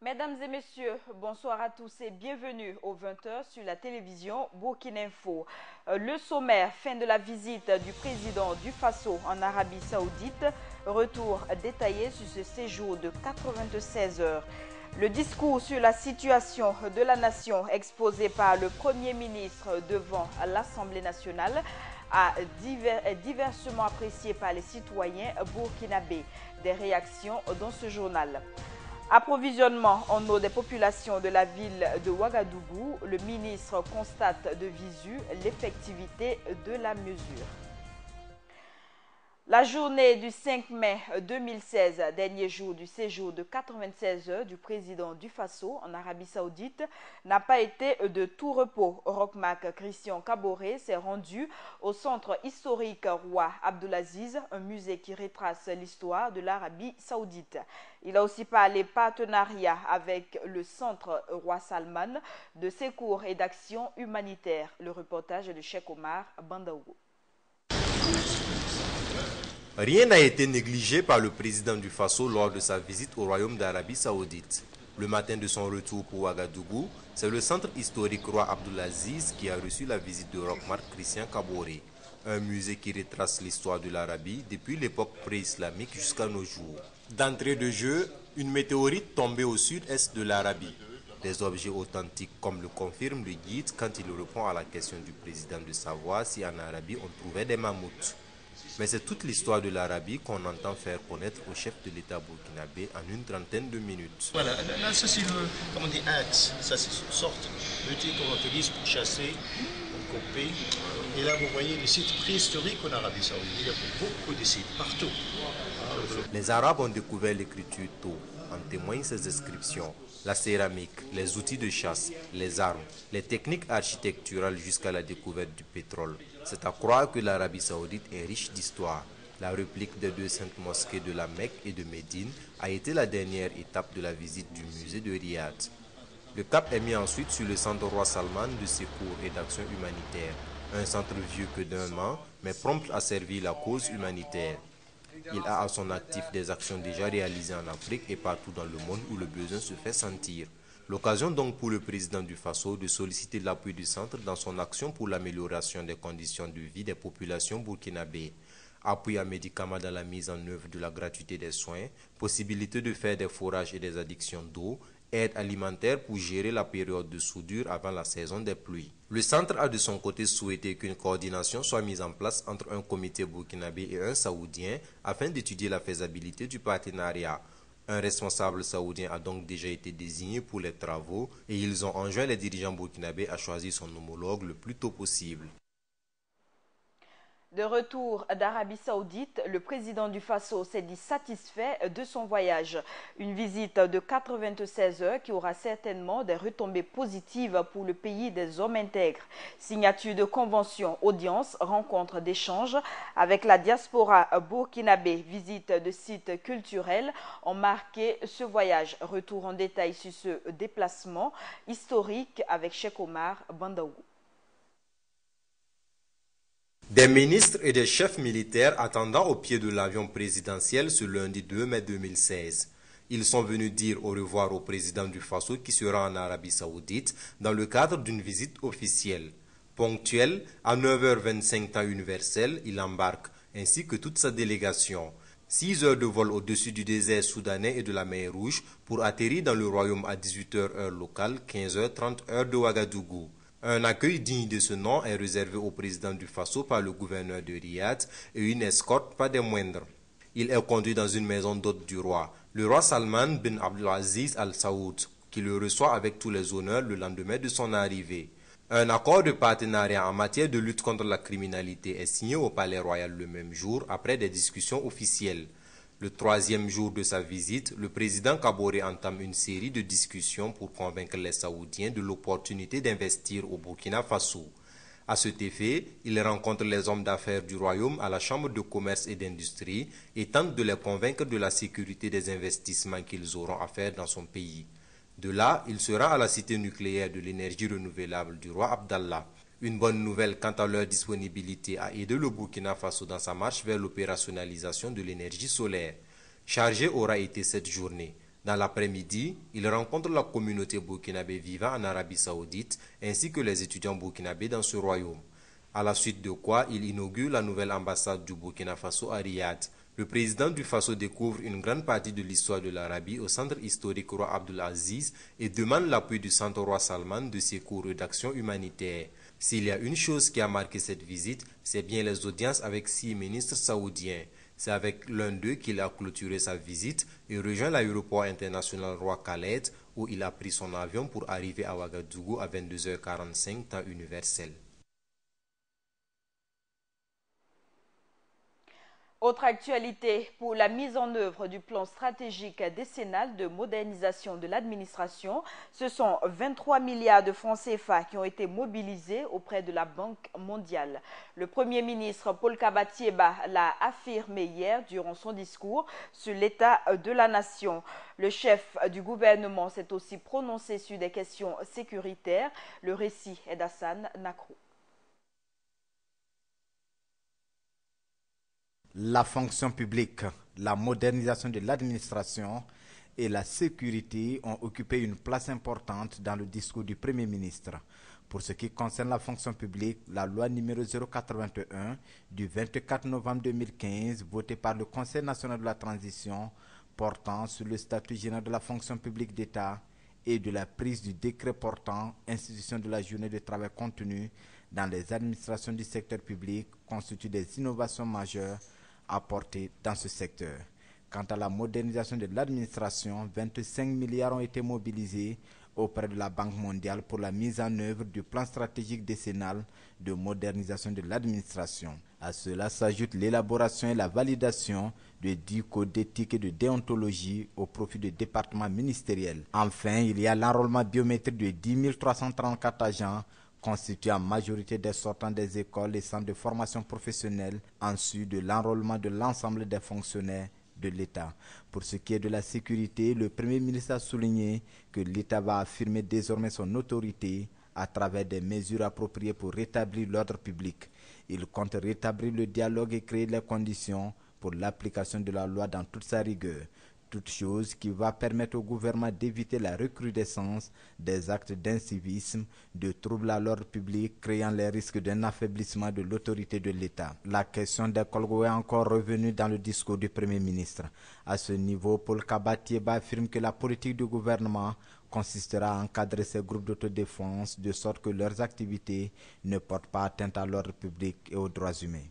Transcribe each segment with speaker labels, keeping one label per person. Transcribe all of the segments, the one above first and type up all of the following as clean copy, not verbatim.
Speaker 1: Mesdames et messieurs, bonsoir à tous et bienvenue aux 20h sur la télévision Burkina Info. Le sommaire, fin de la visite du président du Faso en Arabie Saoudite, retour détaillé sur ce séjour de 96 heures. Le discours sur la situation de la nation exposé par le Premier ministre devant l'Assemblée nationale est diversement apprécié par les citoyens burkinabés. Des réactions dans ce journal. Approvisionnement en eau des populations de la ville de Ouagadougou, le ministre constate de visu l'effectivité de la mesure. La journée du 5 mai 2016, dernier jour du séjour de 96 heures du président du Faso en Arabie Saoudite, n'a pas été de tout repos. Rochmark Christian Kaboré s'est rendu au centre historique Roi Abdulaziz, un musée qui retrace l'histoire de l'Arabie Saoudite. Il a aussi parlé partenariat avec le centre Roi Salman de secours et d'action humanitaire. Le reportage de Cheikh Omar Bandaogo.
Speaker 2: Rien n'a été négligé par le président du Faso lors de sa visite au Royaume d'Arabie Saoudite. Le matin de son retour pour Ouagadougou, c'est le centre historique Roi Abdulaziz qui a reçu la visite de Rochmark Christian Kaboré, un musée qui retrace l'histoire de l'Arabie depuis l'époque pré-islamique jusqu'à nos jours. D'entrée de jeu, une météorite tombée au sud-est de l'Arabie. Des objets authentiques comme le confirme le guide quand il répond à la question du président de savoir si en Arabie on trouvait des mammouths. Mais c'est toute l'histoire de l'Arabie qu'on entend faire connaître au chef de l'État burkinabé en une trentaine de minutes.
Speaker 3: Voilà, là ça c'est le, comment on dit, axe, ça c'est une sorte d'outil qu'on utilise pour chasser, pour couper. Et là vous voyez les sites préhistoriques en Arabie Saoudite, il y a beaucoup de sites, partout.
Speaker 2: Les Arabes ont découvert l'écriture tôt, en témoignent ces inscriptions. La céramique, les outils de chasse, les armes, les techniques architecturales jusqu'à la découverte du pétrole. C'est à croire que l'Arabie Saoudite est riche d'histoire. La réplique des deux saintes mosquées de la Mecque et de Médine a été la dernière étape de la visite du musée de Riyad. Le cap est mis ensuite sur le centre Roi Salman de secours et d'action humanitaire. Un centre vieux que d'un an, mais prompt à servir la cause humanitaire. Il a à son actif des actions déjà réalisées en Afrique et partout dans le monde où le besoin se fait sentir. L'occasion donc pour le président du Faso de solliciter l'appui du centre dans son action pour l'amélioration des conditions de vie des populations burkinabées. Appui à médicaments dans la mise en œuvre de la gratuité des soins, possibilité de faire des forages et des addictions d'eau, aide alimentaire pour gérer la période de soudure avant la saison des pluies. Le centre a de son côté souhaité qu'une coordination soit mise en place entre un comité burkinabé et un saoudien afin d'étudier la faisabilité du partenariat. Un responsable saoudien a donc déjà été désigné pour les travaux et ils ont enjoint les dirigeants burkinabés à choisir son homologue le plus tôt possible.
Speaker 1: De retour d'Arabie Saoudite, le président du Faso s'est dit satisfait de son voyage. Une visite de 96 heures qui aura certainement des retombées positives pour le pays des hommes intègres. Signature de conventions, audiences, rencontres d'échanges avec la diaspora burkinabé, visite de sites culturels ont marqué ce voyage. Retour en détail sur ce déplacement historique avec Cheikh Omar Bandaougou.
Speaker 2: Des ministres et des chefs militaires attendant au pied de l'avion présidentiel ce lundi 2 mai 2016. Ils sont venus dire au revoir au président du Faso qui sera en Arabie Saoudite dans le cadre d'une visite officielle. Ponctuel, à 9h25 temps universel, il embarque, ainsi que toute sa délégation. 6 heures de vol au-dessus du désert soudanais et de la mer Rouge pour atterrir dans le royaume à 18h heure locale, 15h30 heure de Ouagadougou. Un accueil digne de ce nom est réservé au président du Faso par le gouverneur de Riyad et une escorte pas des moindres. Il est conduit dans une maison d'hôte du roi, le roi Salman bin Abdulaziz Al Saoud, qui le reçoit avec tous les honneurs le lendemain de son arrivée. Un accord de partenariat en matière de lutte contre la criminalité est signé au palais royal le même jour après des discussions officielles. Le troisième jour de sa visite, le président Kaboré entame une série de discussions pour convaincre les Saoudiens de l'opportunité d'investir au Burkina Faso. À cet effet, il rencontre les hommes d'affaires du royaume à la Chambre de commerce et d'industrie et tente de les convaincre de la sécurité des investissements qu'ils auront à faire dans son pays. De là, il sera à la cité nucléaire de l'énergie renouvelable du roi Abdallah. Une bonne nouvelle quant à leur disponibilité à aider le Burkina Faso dans sa marche vers l'opérationnalisation de l'énergie solaire. Chargée aura été cette journée. Dans l'après-midi, il rencontre la communauté burkinabé vivant en Arabie Saoudite ainsi que les étudiants burkinabés dans ce royaume. À la suite de quoi, il inaugure la nouvelle ambassade du Burkina Faso à Riyad. Le président du Faso découvre une grande partie de l'histoire de l'Arabie au centre historique Roi Abdelaziz et demande l'appui du centre Roi Salman de ses cours d'actions humanitaires. S'il y a une chose qui a marqué cette visite, c'est bien les audiences avec 6 ministres saoudiens. C'est avec l'un d'eux qu'il a clôturé sa visite et rejoint l'aéroport international Roi Khaled où il a pris son avion pour arriver à Ouagadougou à 22h45 temps universel.
Speaker 1: Autre actualité, pour la mise en œuvre du plan stratégique décennal de modernisation de l'administration, ce sont 23 milliards de francs CFA qui ont été mobilisés auprès de la Banque mondiale. Le Premier ministre Paul Kabatieba l'a affirmé hier durant son discours sur l'état de la nation. Le chef du gouvernement s'est aussi prononcé sur des questions sécuritaires. Le récit est d'Hassan Nakrou.
Speaker 4: La fonction publique, la modernisation de l'administration et la sécurité ont occupé une place importante dans le discours du Premier ministre. Pour ce qui concerne la fonction publique, la loi numéro 081 du 24 novembre 2015, votée par le Conseil national de la transition, portant sur le statut général de la fonction publique d'État et de la prise du décret portant institution de la journée de travail continu dans les administrations du secteur public, constitue des innovations majeures apportées dans ce secteur. Quant à la modernisation de l'administration, 25 milliards ont été mobilisés auprès de la Banque mondiale pour la mise en œuvre du plan stratégique décennal de modernisation de l'administration. À cela s'ajoute l'élaboration et la validation de 10 codes d'éthique et de déontologie au profit du département ministériel. Enfin, il y a l'enrôlement biométrique de 10 334 agents constitué en majorité des sortants des écoles et centres de formation professionnelle, en sus de l'enrôlement de l'ensemble des fonctionnaires de l'État. Pour ce qui est de la sécurité, le Premier ministre a souligné que l'État va affirmer désormais son autorité à travers des mesures appropriées pour rétablir l'ordre public. Il compte rétablir le dialogue et créer les conditions pour l'application de la loi dans toute sa rigueur. Toute chose qui va permettre au gouvernement d'éviter la recrudescence des actes d'incivisme, de troubles à l'ordre public, créant les risques d'un affaiblissement de l'autorité de l'État. La question des Kolgo est encore revenue dans le discours du Premier ministre. À ce niveau, Paul Kabatieba affirme que la politique du gouvernement consistera à encadrer ces groupes d'autodéfense de sorte que leurs activités ne portent pas atteinte à l'ordre public et aux droits humains.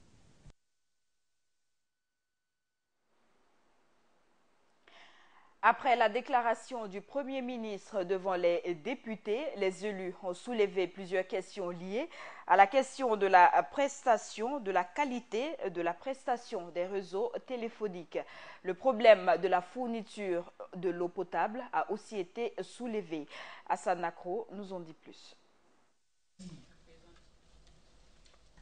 Speaker 1: Après la déclaration du Premier ministre devant les députés, les élus ont soulevé plusieurs questions liées à la question de la prestation, de la qualité de la prestation des réseaux téléphoniques. Le problème de la fourniture de l'eau potable a aussi été soulevé. Hassan Nakrou nous en dit plus.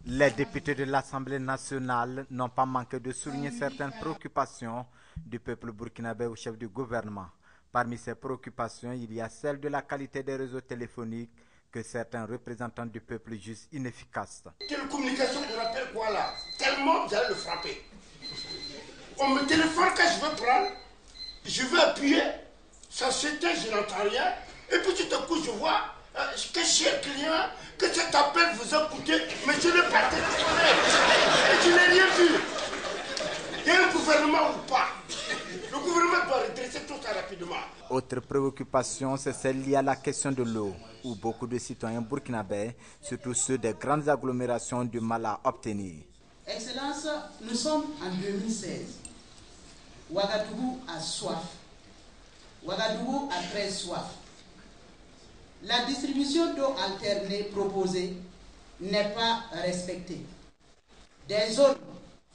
Speaker 4: Les députés de l'Assemblée nationale n'ont pas manqué de souligner certaines préoccupations du peuple burkinabé au chef du gouvernement. Parmi ces préoccupations, il y a celle de la qualité des réseaux téléphoniques que certains représentants du peuple jugent inefficaces.
Speaker 5: Quelle communication on appelle quoi là? Tellement j'allais le frapper. On me téléphone quand je veux prendre, je veux appuyer, ça s'éteint, je n'entends rien, et puis tout à coup je vois que cher client, que cet appel vous a coûté, mais je n'ai pas téléphoné, et je n'ai rien vu. Il y a un gouvernement ou pas? Le gouvernement doit redresser tout ça rapidement.
Speaker 4: Autre préoccupation, c'est celle liée à la question de l'eau, où beaucoup de citoyens burkinabés, surtout ceux des grandes agglomérations, ont du mal à obtenir.
Speaker 6: Excellence, nous sommes en 2016. Ouagadougou a soif. Ouagadougou a très soif. La distribution d'eau alternée proposée n'est pas respectée. Des zones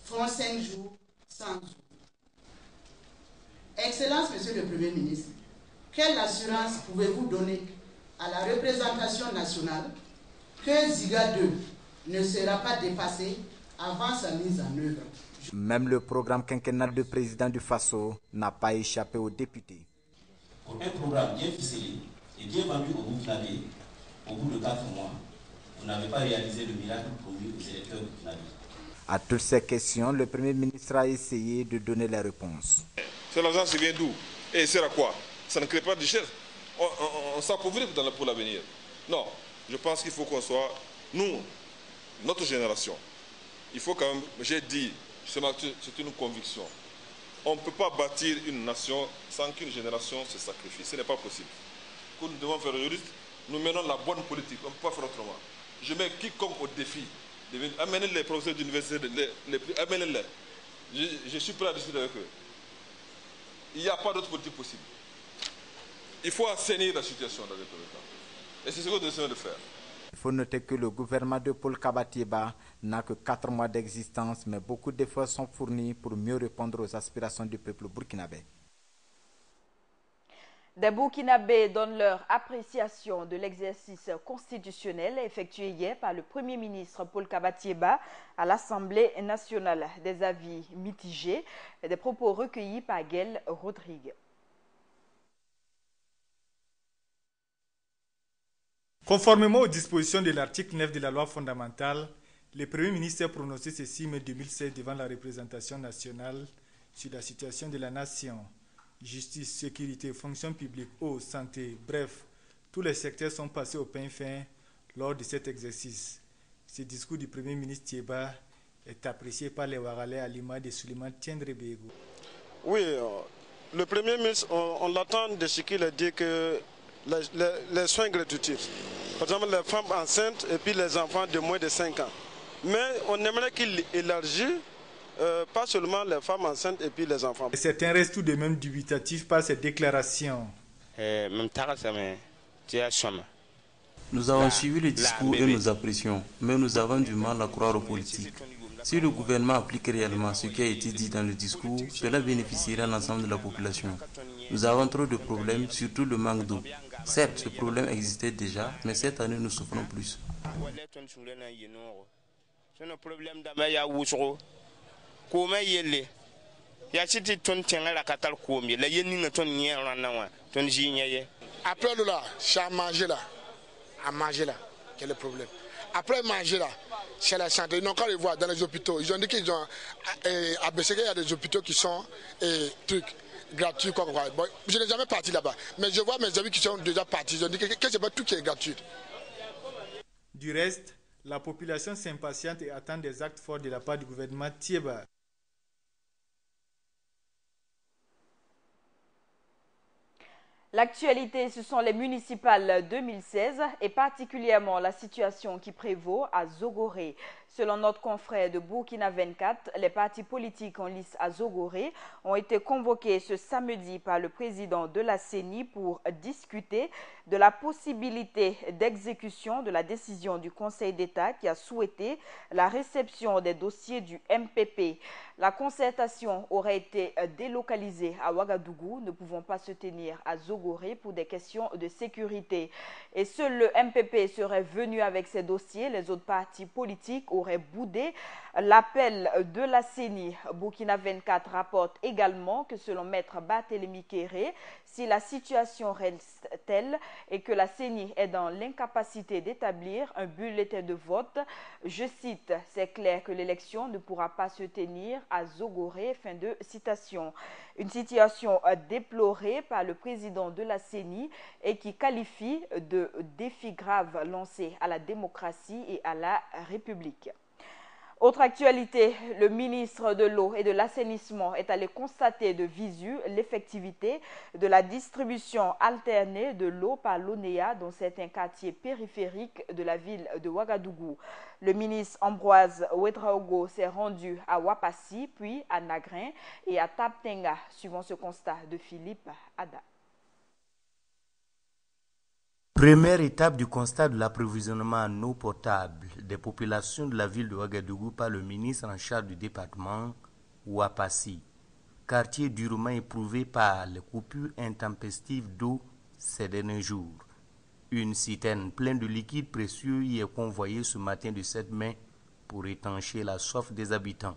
Speaker 6: font 5 jours sans eau. Excellence, Monsieur le Premier ministre, quelle assurance pouvez-vous donner à la représentation nationale que Ziga 2 ne sera pas dépassé avant sa mise en œuvre?
Speaker 4: Même le programme quinquennal du président du Faso n'a pas échappé aux députés.
Speaker 7: Pour un programme bien ficelé et bien vendu au Burkinabé, au bout de 4 mois, vous n'avez pas réalisé le miracle promis aux électeurs burkinabés.
Speaker 4: À toutes ces questions, le Premier ministre a essayé de donner les réponses.
Speaker 8: Cet argent, ça vient d'où? Et c'est à quoi? Ça ne crée pas de richesse. On s'appauvrit pour l'avenir. Non, je pense qu'il faut qu'on soit, nous, notre génération, il faut quand même, j'ai dit, c'est une conviction, on ne peut pas bâtir une nation sans qu'une génération se sacrifie. Ce n'est pas possible. Ce que nous devons faire aujourd'hui, nous menons la bonne politique, on ne peut pas faire autrement. Je mets quiconque au défi, amenez les professeurs d'université, amenez-les. Je suis prêt à discuter avec eux. Il n'y a pas d'autre politique possible. Il faut assainir la situation dans les pays. Et c'est ce que nous essayons de faire.
Speaker 4: Il faut noter que le gouvernement de Paul Kabatieba n'a que 4 mois d'existence, mais beaucoup d'efforts sont fournis pour mieux répondre aux aspirations du peuple burkinabé.
Speaker 1: Des Burkinabés donnent leur appréciation de l'exercice constitutionnel effectué hier par le Premier ministre Paul Kabatieba à l'Assemblée nationale. Des avis mitigés, des propos recueillis par Gaël Rodrigue.
Speaker 9: Conformément aux dispositions de l'article 9 de la loi fondamentale, le Premier ministre a prononcé ce 6 mai 2016 devant la représentation nationale sur la situation de la nation. Justice, sécurité, fonction publique, eau, santé, bref, tous les secteurs sont passés au pain fin lors de cet exercice. Ce discours du Premier ministre Tieba est apprécié par les Waralais à l'image de Suleiman Tiendrebego.
Speaker 10: Oui, le Premier ministre, on l'attend de ce qu'il a dit que les soins gratuits, par exemple les femmes enceintes et puis les enfants de moins de 5 ans. Mais on aimerait qu'il élargisse pas seulement les femmes enceintes et puis les enfants.
Speaker 9: Certains restent tout de même dubitatifs par ces déclarations.
Speaker 11: Nous avons suivi le discours et nous apprécions, mais nous avons du mal à croire aux politiques. Si le gouvernement applique réellement ce qui a été dit dans le discours, cela bénéficiera à l'ensemble de la population. Nous avons trop de problèmes, surtout le manque d'eau. Certes, ce problème existait déjà, mais cette année nous souffrons plus.
Speaker 5: Après là, c'est à manger là. Quel est le problème? Après manger là, c'est la santé. Ils n'ont qu'à le voir dans les hôpitaux. Ils ont dit qu'ils ont abaissé, il y a des hôpitaux qui sont gratuits. Bon, je n'ai jamais parti là-bas. Mais je vois mes amis qui sont déjà partis. Ils ont dit que c'est pas tout qui est gratuit.
Speaker 9: Du reste, la population s'impatiente et attend des actes forts de la part du gouvernement Tieba.
Speaker 1: L'actualité, ce sont les municipales 2016 et particulièrement la situation qui prévaut à Zogoré. Selon notre confrère de Burkina 24, les partis politiques en lice à Zogoré ont été convoqués ce samedi par le président de la CENI pour discuter de la possibilité d'exécution de la décision du Conseil d'État qui a souhaité la réception des dossiers du MPP. La concertation aurait été délocalisée à Ouagadougou, ne pouvant pas se tenir à Zogoré pour des questions de sécurité. Et seul le MPP serait venu avec ses dossiers. Les autres partis politiques auraient boudé l'appel de la CENI. Burkina 24 rapporte également que selon Maître Barthélémy Kéré, si la situation reste telle et que la CENI est dans l'incapacité d'établir un bulletin de vote, je cite, « C'est clair que l'élection ne pourra pas se tenir à Zogoré », fin de citation. Une situation déplorée par le président de la CENI et qui qualifie de défi grave lancé à la démocratie et à la République. Autre actualité, le ministre de l'Eau et de l'Assainissement est allé constater de visu l'effectivité de la distribution alternée de l'eau par l'ONEA dans certains quartiers périphériques de la ville de Ouagadougou. Le ministre Ambroise Ouedraogo s'est rendu à Wapassi, puis à Nagrin et à Taptenga, suivant ce constat de Philippe Ada.
Speaker 12: Première étape du constat de l'approvisionnement en eau potable des populations de la ville de Ouagadougou par le ministre en charge du département, Wapassi, quartier durement éprouvé par les coupures intempestives d'eau ces derniers jours. Une citerne pleine de liquide précieux y est convoyée ce matin du 7 mai pour étancher la soif des habitants.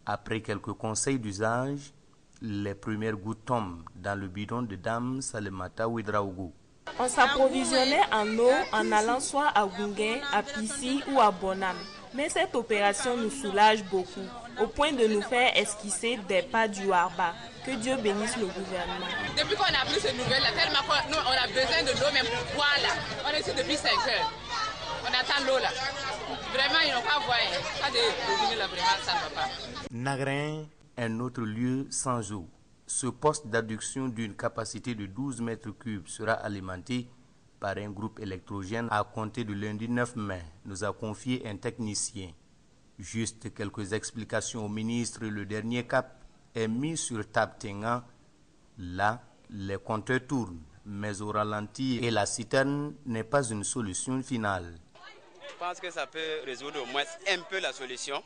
Speaker 12: Après quelques conseils d'usage, les premières gouttes tombent dans le bidon de Dame Salemata Ouedraogo.
Speaker 13: On s'approvisionnait en eau en allant soit à Gunguin, à Pissi ou à Bonam. Mais cette opération nous soulage beaucoup, au point de nous faire esquisser des pas du Warba. Que Dieu bénisse le gouvernement.
Speaker 14: Depuis qu'on a pris ces nouvelles-là, tellement qu'on a besoin de l'eau, même pour boire là. On est ici depuis 5 heures. On attend l'eau là. Vraiment, ils n'ont pas voyé. Pas de robinet là, vraiment, ça ne va pas.
Speaker 12: Nagrin, un autre lieu sans eau. Ce poste d'adduction d'une capacité de 12 mètres cubes sera alimenté par un groupe électrogène à compter du lundi 9 mai, nous a confié un technicien. Juste quelques explications au ministre. Le dernier cap est mis sur Taptenga. Là, les compteurs tournent, mais au ralenti et la citerne n'est pas une solution finale.
Speaker 15: Je pense que ça peut résoudre au moins un peu la solution.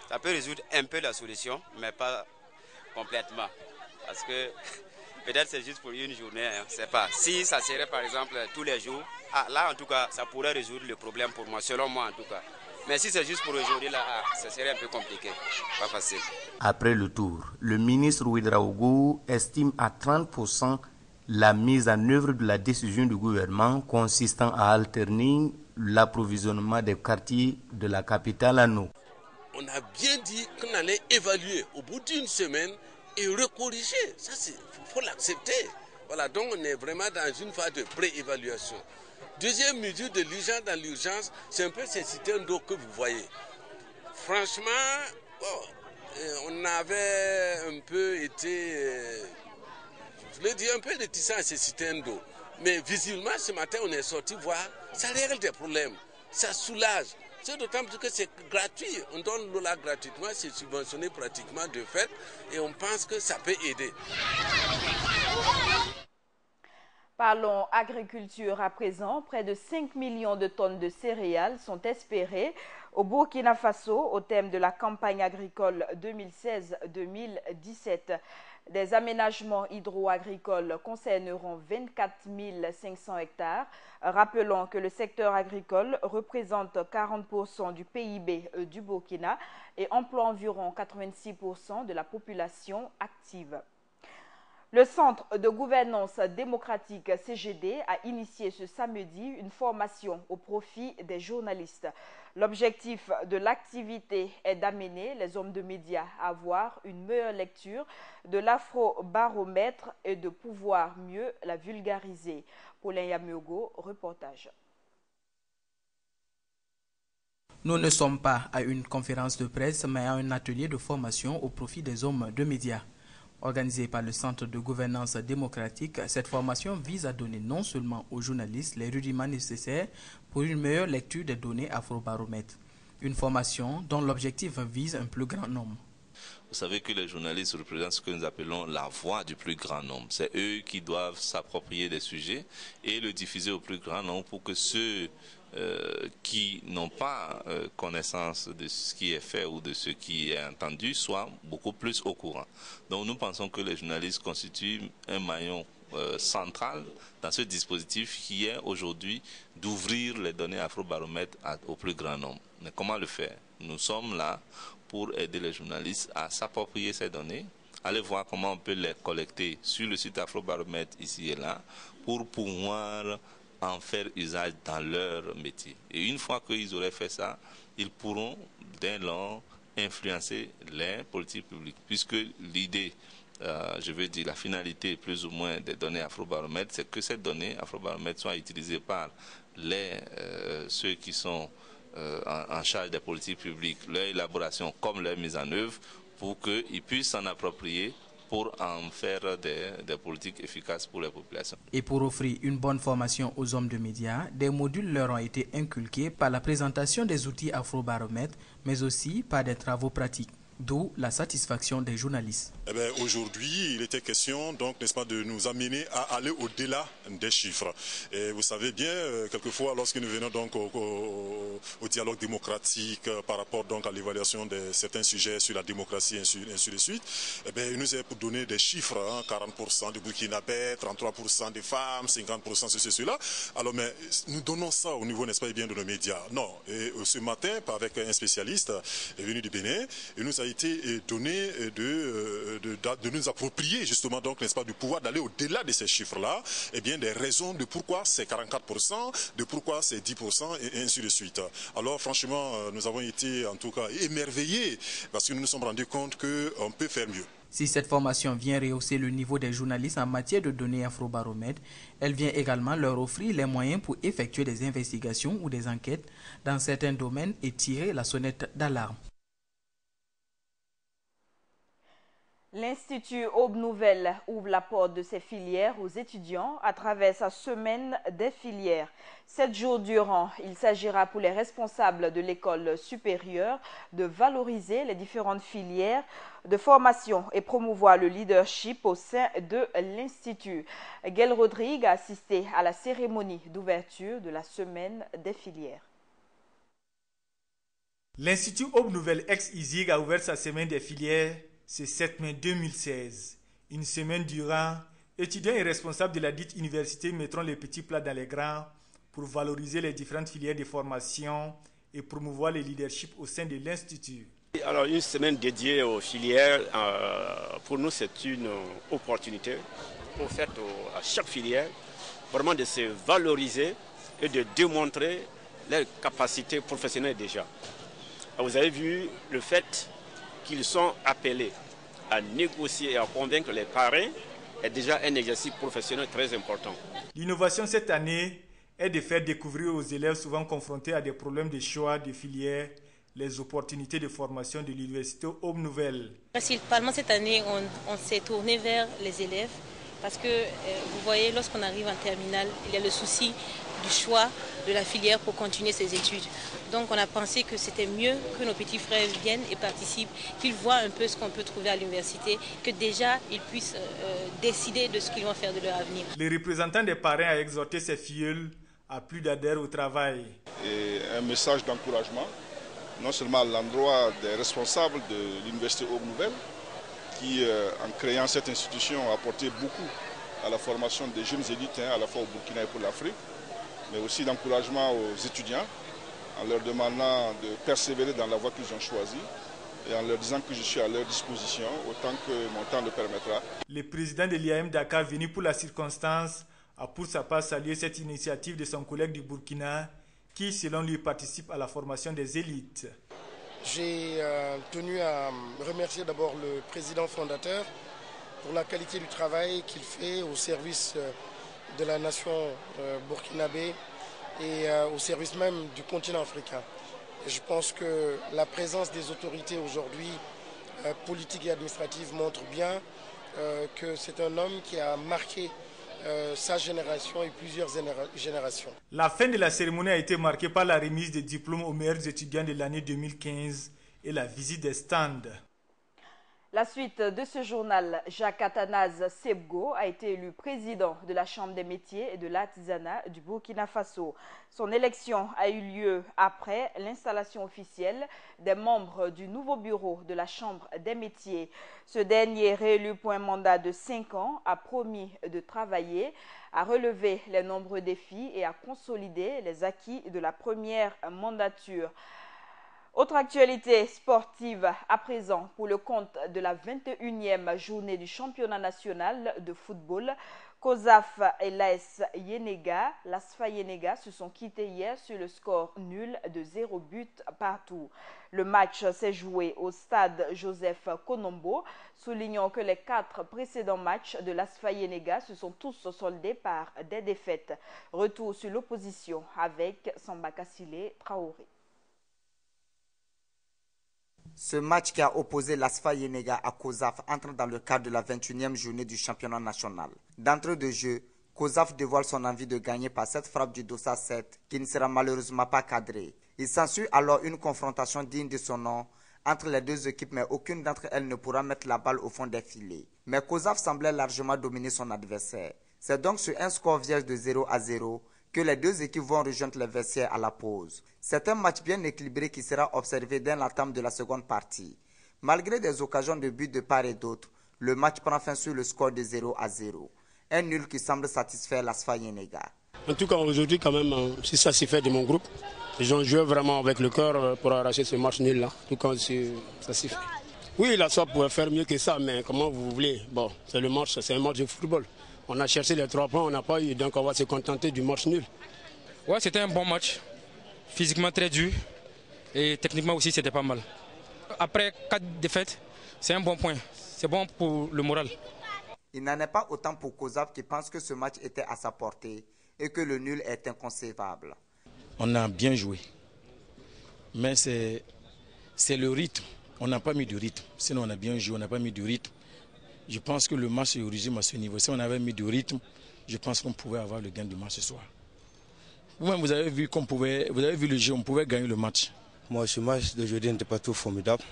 Speaker 15: Ça peut résoudre un peu la solution, mais pas complètement. Parce que peut-être c'est juste pour une journée, hein, c'est pas. Si ça serait par exemple tous les jours, là en tout cas, ça pourrait résoudre le problème pour moi, selon moi en tout cas. Mais si c'est juste pour aujourd'hui, là, ça serait un peu compliqué, pas facile.
Speaker 12: Après le tour, le ministre Ouedraogo estime à 30% la mise en œuvre de la décision du gouvernement consistant à alterner l'approvisionnement des quartiers de la capitale en eau.
Speaker 16: On a bien dit qu'on allait évaluer au bout d'une semaine et recorriger. Ça, il faut l'accepter. Voilà, donc on est vraiment dans une phase de pré-évaluation. Deuxième mesure de l'urgence dans l'urgence, c'est un peu ces citernes d'eau que vous voyez. Franchement, on avait un peu été, je voulais dire, un peu réticent à ces citernes d'eau. Mais visiblement, ce matin, on est sorti voir, ça règle des problèmes, ça soulage. C'est d'autant plus que c'est gratuit. On donne l'eau là gratuitement, c'est subventionné pratiquement de fait et on pense que ça peut aider.
Speaker 1: Parlons agriculture à présent. Près de 5 millions de tonnes de céréales sont espérées au Burkina Faso au thème de la campagne agricole 2016-2017. Des aménagements hydro-agricoles concerneront 24 500 hectares. Rappelons que le secteur agricole représente 40% du PIB du Burkina et emploie environ 86% de la population active. Le Centre de gouvernance démocratique CGD a initié ce samedi une formation au profit des journalistes. L'objectif de l'activité est d'amener les hommes de médias à avoir une meilleure lecture de l'afrobaromètre et de pouvoir mieux la vulgariser. Paulin Yamiogo, reportage.
Speaker 17: Nous ne sommes pas à une conférence de presse, mais à un atelier de formation au profit des hommes de médias. Organisée par le Centre de gouvernance démocratique, cette formation vise à donner non seulement aux journalistes les rudiments nécessaires pour une meilleure lecture des données afrobaromètres. Une formation dont l'objectif vise un plus grand nombre.
Speaker 18: Vous savez que les journalistes représentent ce que nous appelons la voix du plus grand nombre. C'est eux qui doivent s'approprier des sujets et le diffuser au plus grand nombre pour que ceux qui n'ont pas connaissance de ce qui est fait ou de ce qui est entendu soient beaucoup plus au courant. Donc nous pensons que les journalistes constituent un maillon central dans ce dispositif qui est aujourd'hui d'ouvrir les données afrobaromètres au plus grand nombre. Mais comment le faire? Nous sommes là pour aider les journalistes à s'approprier ces données, aller voir comment on peut les collecter sur le site afrobaromètre ici et là pour pouvoir en faire usage dans leur métier. Et une fois qu'ils auraient fait ça, ils pourront dès lors influencer les politiques publiques, puisque l'idée, je veux dire la finalité plus ou moins des données afrobaromètres, c'est que ces données afrobaromètres soient utilisées par ceux qui sont en charge des politiques publiques, leur élaboration comme leur mise en œuvre, pour qu'ils puissent s'en approprier pour en faire des politiques efficaces pour les populations.
Speaker 17: Et pour offrir une bonne formation aux hommes de médias, des modules leur ont été inculqués par la présentation des outils afrobaromètres, mais aussi par des travaux pratiques. D'où la satisfaction des journalistes.
Speaker 19: Aujourd'hui, il était question, donc, n'est-ce pas, de nous amener à aller au-delà des chiffres. Et vous savez bien, quelquefois, lorsque nous venons donc au dialogue démocratique par rapport donc à l'évaluation de certains sujets sur la démocratie et ainsi de suite, il nous est pour donner des chiffres, 40% de Burkinabés, 33% des femmes, 50% ceci, cela. Alors, mais nous donnons ça au niveau, n'est-ce pas, bien de nos médias. Non. Et ce matin, avec un spécialiste venu du Bénin, il nous a été donné de nous approprier justement donc n'est-ce pas du pouvoir d'aller au-delà de ces chiffres-là, et bien des raisons de pourquoi c'est 44%, de pourquoi c'est 10% et ainsi de suite. Alors franchement, nous avons été en tout cas émerveillés parce que nous nous sommes rendus compte qu'on peut faire mieux.
Speaker 17: Si cette formation vient rehausser le niveau des journalistes en matière de données Afrobaromètre, elle vient également leur offrir les moyens pour effectuer des investigations ou des enquêtes dans certains domaines et tirer la sonnette d'alarme.
Speaker 1: L'Institut Aube Nouvelle ouvre la porte de ses filières aux étudiants à travers sa semaine des filières. 7 jours durant, il s'agira pour les responsables de l'école supérieure de valoriser les différentes filières de formation et promouvoir le leadership au sein de l'Institut. Gaël Rodrigue a assisté à la cérémonie d'ouverture de la semaine des filières.
Speaker 9: L'Institut Aube Nouvelle ex-ISIG a ouvert sa semaine des filières ce 7 mai 2016. Une semaine durant, étudiants et responsables de la dite université mettront les petits plats dans les grands pour valoriser les différentes filières de formation et promouvoir le leadership au sein de l'Institut.
Speaker 20: Alors, une semaine dédiée aux filières, pour nous, c'est une opportunité offerte à chaque filière, vraiment de se valoriser et de démontrer leurs capacités professionnelles déjà. Vous avez vu le fait qu'ils sont appelés à négocier et à convaincre les parrains est déjà un exercice professionnel très important.
Speaker 9: L'innovation cette année est de faire découvrir aux élèves souvent confrontés à des problèmes de choix de filières les opportunités de formation de l'Université Aube Nouvelle.
Speaker 21: Principalement cette année, on s'est tourné vers les élèves parce que vous voyez, lorsqu'on arrive en terminale, il y a le souci du choix de la filière pour continuer ses études. Donc on a pensé que c'était mieux que nos petits frères viennent et participent, qu'ils voient un peu ce qu'on peut trouver à l'université, que déjà ils puissent décider de ce qu'ils vont faire de leur avenir.
Speaker 9: Les représentants des parrains ont exhorté ces filleuls à plus d'adhérer au travail.
Speaker 8: Et un message d'encouragement, non seulement à l'endroit des responsables de l'Université Aube Nouvelle, qui en créant cette institution a apporté beaucoup à la formation des jeunes élites, à la fois au Burkina et pour l'Afrique, mais aussi d'encouragement aux étudiants, en leur demandant de persévérer dans la voie qu'ils ont choisie et en leur disant que je suis à leur disposition autant que mon temps le permettra.
Speaker 9: Le président de l'IAM Dakar, venu pour la circonstance, a pour sa part salué cette initiative de son collègue du Burkina qui, selon lui, participe à la formation des élites.
Speaker 22: J'ai tenu à remercier d'abord le président fondateur pour la qualité du travail qu'il fait au service de la nation burkinabé et au service même du continent africain. Et je pense que la présence des autorités aujourd'hui, politiques et administratives, montre bien que c'est un homme qui a marqué sa génération et plusieurs générations.
Speaker 9: La fin de la cérémonie a été marquée par la remise des diplômes aux meilleurs étudiants de l'année 2015 et la visite des stands.
Speaker 1: La suite de ce journal, Jacques Athanase Sebgo a été élu président de la Chambre des métiers et de l'artisanat du Burkina Faso. Son élection a eu lieu après l'installation officielle des membres du nouveau bureau de la Chambre des métiers. Ce dernier, réélu pour un mandat de 5 ans, a promis de travailler à relever les nombreux défis et à consolider les acquis de la première mandature. Autre actualité sportive à présent pour le compte de la 21e journée du championnat national de football. COSAF et l'AS Yenega, l'ASFA Yenega se sont quittés hier sur le score nul de 0 but partout. Le match s'est joué au stade Joseph Konombo, soulignant que les 4 précédents matchs de l'ASFA Yenega se sont tous soldés par des défaites. Retour sur l'opposition avec Samba Kassile Traoré.
Speaker 23: Ce match qui a opposé l'ASFA Yenega à COSAF entre dans le cadre de la 21e journée du championnat national. D'entrée de jeu, COSAF dévoile son envie de gagner par cette frappe du Dossa 7 qui ne sera malheureusement pas cadrée. Il s'ensuit alors une confrontation digne de son nom entre les deux équipes, mais aucune d'entre elles ne pourra mettre la balle au fond des filets. Mais COSAF semblait largement dominer son adversaire. C'est donc sur un score vierge de 0-0 que les deux équipes vont rejoindre les vestiaires à la pause. C'est un match bien équilibré qui sera observé dès l'entame de la seconde partie. Malgré des occasions de but de part et d'autre, le match prend fin sur le score de 0-0. Un nul qui semble satisfaire l'ASFA Yenega.
Speaker 24: En tout cas, aujourd'hui, quand même, c'est satisfait de mon groupe. Ils ont joué vraiment avec le cœur pour arracher ce match nul-là. En tout cas, c'est satisfait. Oui, l'ASFA pourrait faire mieux que ça, mais comment vous voulez? Bon, c'est le match, c'est un match de football. On a cherché les 3 points, on n'a pas eu, donc on va se contenter du match nul.
Speaker 25: Ouais, c'était un bon match. Physiquement très dur et techniquement aussi c'était pas mal. Après 4 défaites, c'est un bon point. c'est bon pour le moral.
Speaker 23: Il n'en est pas autant pour COSAF qui pense que ce match était à sa portée et que le nul est inconcevable.
Speaker 24: On a bien joué, mais c'est le rythme. On n'a pas mis du rythme. Sinon, on a bien joué, on n'a pas mis du rythme. Je pense que le match est origine à ce niveau. Si on avait mis du rythme, je pense qu'on pouvait avoir le gain du match ce soir. Vous-même, vous avez vu le jeu, on pouvait gagner le match.
Speaker 2: Moi, ce match d'aujourd'hui n'était pas trop formidable.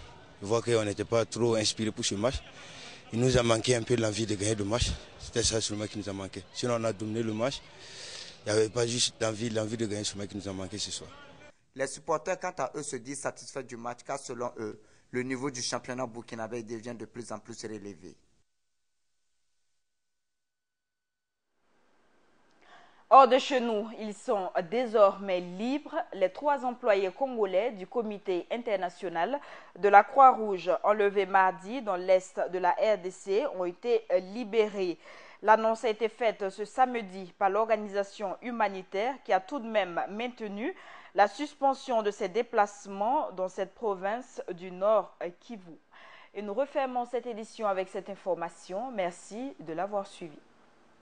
Speaker 2: Je vois qu'on n'était pas trop inspiré pour ce match. Il nous a manqué un peu l'envie de gagner le match. C'était ça seulement qui nous a manqué. Sinon, on a dominé le match. Il n'y avait pas juste l'envie de gagner ce match qui nous a manqué ce soir.
Speaker 23: Les supporters, quant à eux, se disent satisfaits du match car selon eux, le niveau du championnat burkinabé devient de plus en plus relevé.
Speaker 1: Hors de chez nous, ils sont désormais libres. Les 3 employés congolais du comité international de la Croix-Rouge enlevés mardi dans l'est de la RDC ont été libérés. L'annonce a été faite ce samedi par l'organisation humanitaire qui a tout de même maintenu la suspension de ses déplacements dans cette province du Nord Kivu. Et nous refermons cette édition avec cette information. Merci de l'avoir suivi.